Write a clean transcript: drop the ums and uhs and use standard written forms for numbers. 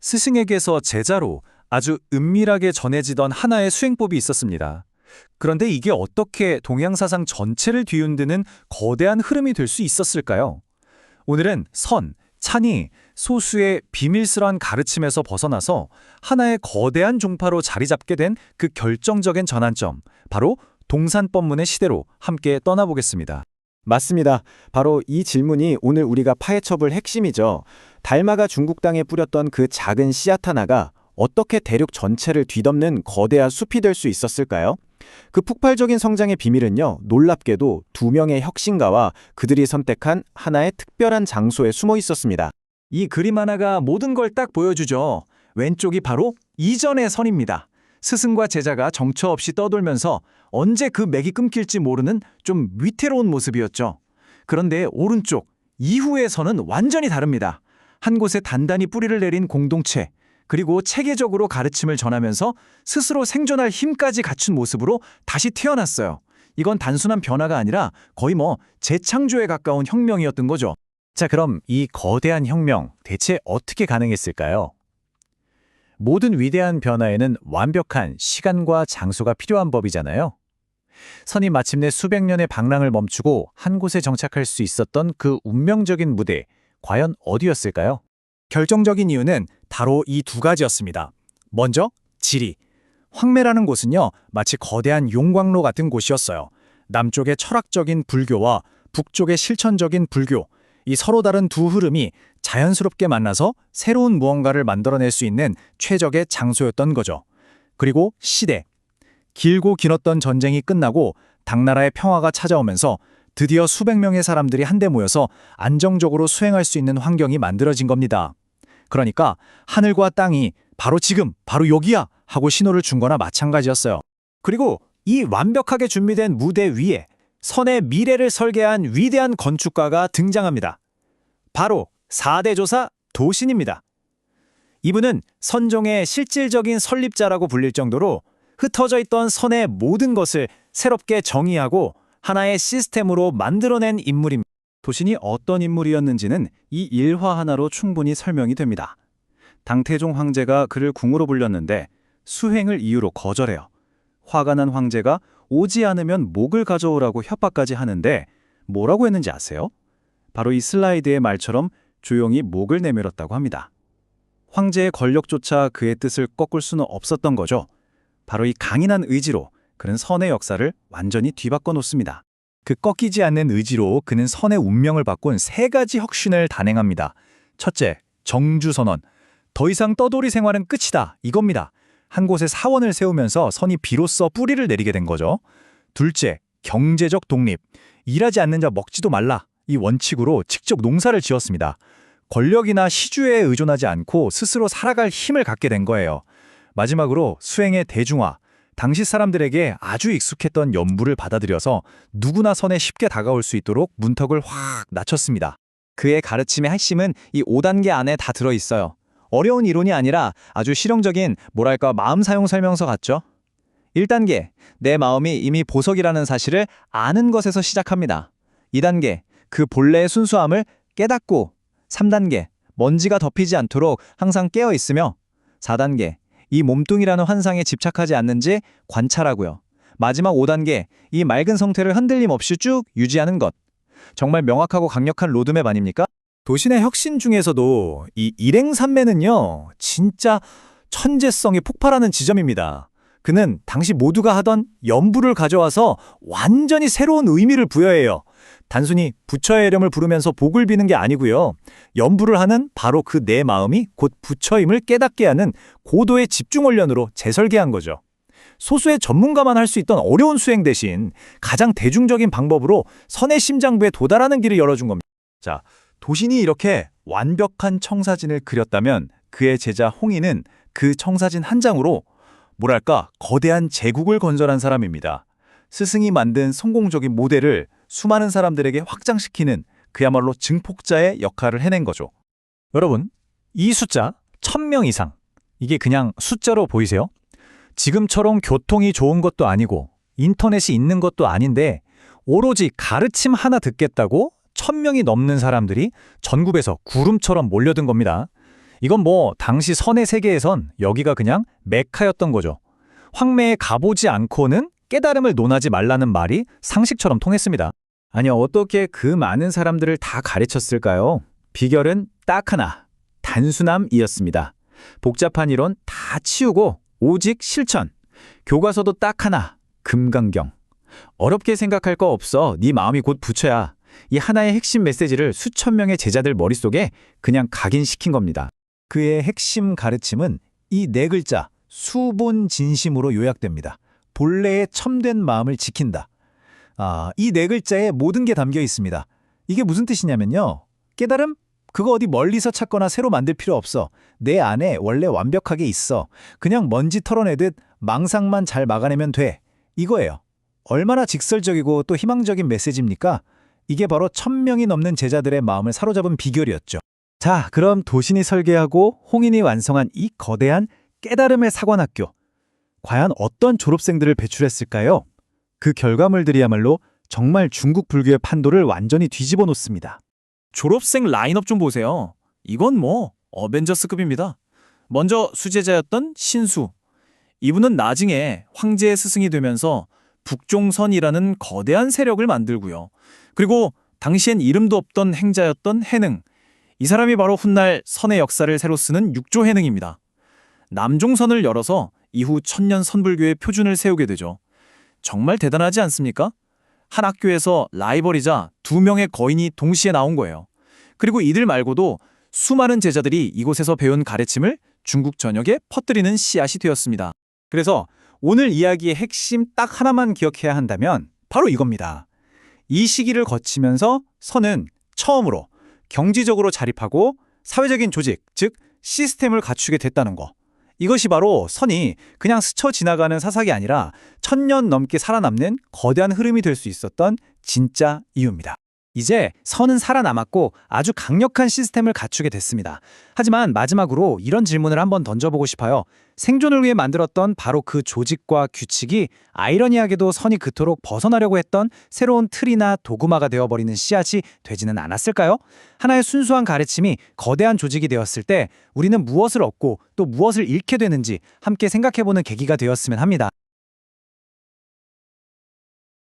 스승에게서 제자로 아주 은밀하게 전해지던 하나의 수행법이 있었습니다. 그런데 이게 어떻게 동양사상 전체를 뒤흔드는 거대한 흐름이 될 수 있었을까요? 오늘은 선, 찬이 소수의 비밀스러운 가르침에서 벗어나서 하나의 거대한 종파로 자리 잡게 된 그 결정적인 전환점, 바로 동산법문의 시대로 함께 떠나보겠습니다. 맞습니다. 바로 이 질문이 오늘 우리가 파헤쳐볼 핵심이죠. 달마가 중국 땅에 뿌렸던 그 작은 씨앗 하나가 어떻게 대륙 전체를 뒤덮는 거대한 숲이 될 수 있었을까요? 그 폭발적인 성장의 비밀은요, 놀랍게도 두 명의 혁신가와 그들이 선택한 하나의 특별한 장소에 숨어 있었습니다. 이 그림 하나가 모든 걸 딱 보여주죠. 왼쪽이 바로 이전의 선입니다. 스승과 제자가 정처 없이 떠돌면서 언제 그 맥이 끊길지 모르는 좀 위태로운 모습이었죠. 그런데 오른쪽, 이후의 선은 완전히 다릅니다. 한 곳에 단단히 뿌리를 내린 공동체, 그리고 체계적으로 가르침을 전하면서 스스로 생존할 힘까지 갖춘 모습으로 다시 태어났어요. 이건 단순한 변화가 아니라 거의 재창조에 가까운 혁명이었던 거죠. 자, 그럼 이 거대한 혁명 대체 어떻게 가능했을까요? 모든 위대한 변화에는 완벽한 시간과 장소가 필요한 법이잖아요. 선이 마침내 수백 년의 방랑을 멈추고 한 곳에 정착할 수 있었던 그 운명적인 무대, 과연 어디였을까요? 결정적인 이유는 바로 이 두 가지였습니다. 먼저, 지리. 황매라는 곳은요, 마치 거대한 용광로 같은 곳이었어요. 남쪽의 철학적인 불교와 북쪽의 실천적인 불교, 이 서로 다른 두 흐름이 자연스럽게 만나서 새로운 무언가를 만들어낼 수 있는 최적의 장소였던 거죠. 그리고 시대. 길고 길었던 전쟁이 끝나고 당나라의 평화가 찾아오면서 드디어 수백 명의 사람들이 한데 모여서 안정적으로 수행할 수 있는 환경이 만들어진 겁니다. 그러니까 하늘과 땅이 바로 지금, 바로 여기야 하고 신호를 준 거나 마찬가지였어요. 그리고 이 완벽하게 준비된 무대 위에 선의 미래를 설계한 위대한 건축가가 등장합니다. 바로 4대 조사 도신입니다. 이분은 선종의 실질적인 설립자라고 불릴 정도로 흩어져 있던 선의 모든 것을 새롭게 정의하고 하나의 시스템으로 만들어낸 인물입니다. 도신이 어떤 인물이었는지는 이 일화 하나로 충분히 설명이 됩니다. 당태종 황제가 그를 궁으로 불렸는데 수행을 이유로 거절해요. 화가 난 황제가 오지 않으면 목을 가져오라고 협박까지 하는데 뭐라고 했는지 아세요? 바로 이 슬라이드의 말처럼 조용히 목을 내밀었다고 합니다. 황제의 권력조차 그의 뜻을 꺾을 수는 없었던 거죠. 바로 이 강인한 의지로 그는 선의 역사를 완전히 뒤바꿔 놓습니다. 그 꺾이지 않는 의지로 그는 선의 운명을 바꾼 세 가지 혁신을 단행합니다. 첫째, 정주선언. 더 이상 떠돌이 생활은 끝이다, 이겁니다. 한 곳에 사원을 세우면서 선이 비로소 뿌리를 내리게 된 거죠. 둘째, 경제적 독립. 일하지 않는 자 먹지도 말라, 이 원칙으로 직접 농사를 지었습니다. 권력이나 시주에 의존하지 않고 스스로 살아갈 힘을 갖게 된 거예요. 마지막으로 수행의 대중화. 당시 사람들에게 아주 익숙했던 연부를 받아들여서 누구나 선에 쉽게 다가올 수 있도록 문턱을 확 낮췄습니다. 그의 가르침의 핵심은 이 5단계 안에 다 들어있어요. 어려운 이론이 아니라 아주 실용적인 마음 사용 설명서 같죠? 1단계, 내 마음이 이미 보석이라는 사실을 아는 것에서 시작합니다. 2단계, 그 본래의 순수함을 깨닫고. 3단계, 먼지가 덮이지 않도록 항상 깨어 있으며. 4단계, 이 몸뚱이라는 환상에 집착하지 않는지 관찰하고요. 마지막 5단계, 이 맑은 상태를 흔들림 없이 쭉 유지하는 것. 정말 명확하고 강력한 로드맵 아닙니까? 도신의 혁신 중에서도 이 일행삼매는요, 진짜 천재성이 폭발하는 지점입니다. 그는 당시 모두가 하던 연부를 가져와서 완전히 새로운 의미를 부여해요. 단순히 부처의 이름을 부르면서 복을 비는 게 아니고요. 연부를 하는 바로 그 내 마음이 곧 부처임을 깨닫게 하는 고도의 집중 훈련으로 재설계한 거죠. 소수의 전문가만 할 수 있던 어려운 수행 대신 가장 대중적인 방법으로 선의 심장부에 도달하는 길을 열어준 겁니다. 자, 도신이 이렇게 완벽한 청사진을 그렸다면 그의 제자 홍인은 그 청사진 한 장으로 거대한 제국을 건설한 사람입니다. 스승이 만든 성공적인 모델을 수많은 사람들에게 확장시키는 그야말로 증폭자의 역할을 해낸 거죠. 여러분, 이 숫자 1000명 이상, 이게 그냥 숫자로 보이세요? 지금처럼 교통이 좋은 것도 아니고 인터넷이 있는 것도 아닌데 오로지 가르침 하나 듣겠다고 1000명이 넘는 사람들이 전국에서 구름처럼 몰려든 겁니다. 이건 뭐 당시 선의 세계에선 여기가 그냥 메카였던 거죠. 황매에 가보지 않고는 깨달음을 논하지 말라는 말이 상식처럼 통했습니다. 아니, 어떻게 그 많은 사람들을 다 가르쳤을까요? 비결은 딱 하나, 단순함이었습니다. 복잡한 이론 다 치우고 오직 실천. 교과서도 딱 하나, 금강경. 어렵게 생각할 거 없어. 네 마음이 곧 부처야. 이 하나의 핵심 메시지를 수천 명의 제자들 머릿속에 그냥 각인시킨 겁니다. 그의 핵심 가르침은 이 네 글자 수본진심으로 요약됩니다. 본래의 참된 마음을 지킨다. 이 네 글자에 모든 게 담겨 있습니다. 이게 무슨 뜻이냐면요. 깨달음? 그거 어디 멀리서 찾거나 새로 만들 필요 없어. 내 안에 원래 완벽하게 있어. 그냥 먼지 털어내듯 망상만 잘 막아내면 돼. 이거예요. 얼마나 직설적이고 또 희망적인 메시지입니까? 이게 바로 1000명이 넘는 제자들의 마음을 사로잡은 비결이었죠. 자, 그럼 도신이 설계하고 홍인이 완성한 이 거대한 깨달음의 사관학교. 과연 어떤 졸업생들을 배출했을까요? 그 결과물들이야말로 정말 중국 불교의 판도를 완전히 뒤집어 놓습니다. 졸업생 라인업 좀 보세요. 이건 뭐 어벤져스급입니다. 먼저 수제자였던 신수. 이분은 나중에 황제의 스승이 되면서 북종선이라는 거대한 세력을 만들고요. 그리고 당시엔 이름도 없던 행자였던 해능. 이 사람이 바로 훗날 선의 역사를 새로 쓰는 육조해능입니다. 남종선을 열어서 이후 천년 선불교의 표준을 세우게 되죠. 정말 대단하지 않습니까? 한 학교에서 라이벌이자 2명의 거인이 동시에 나온 거예요. 그리고 이들 말고도 수많은 제자들이 이곳에서 배운 가르침을 중국 전역에 퍼뜨리는 씨앗이 되었습니다. 그래서 오늘 이야기의 핵심 딱 하나만 기억해야 한다면 바로 이겁니다. 이 시기를 거치면서 선은 처음으로 경지적으로 자립하고 사회적인 조직, 즉 시스템을 갖추게 됐다는 거. 이것이 바로 선이 그냥 스쳐 지나가는 사삭이 아니라 1000년 넘게 살아남는 거대한 흐름이 될 수 있었던 진짜 이유입니다. 이제 선은 살아남았고 아주 강력한 시스템을 갖추게 됐습니다. 하지만 마지막으로 이런 질문을 한번 던져보고 싶어요. 생존을 위해 만들었던 바로 그 조직과 규칙이 아이러니하게도 선이 그토록 벗어나려고 했던 새로운 틀이나 도구마가 되어버리는 씨앗이 되지는 않았을까요? 하나의 순수한 가르침이 거대한 조직이 되었을 때 우리는 무엇을 얻고 또 무엇을 잃게 되는지 함께 생각해보는 계기가 되었으면 합니다.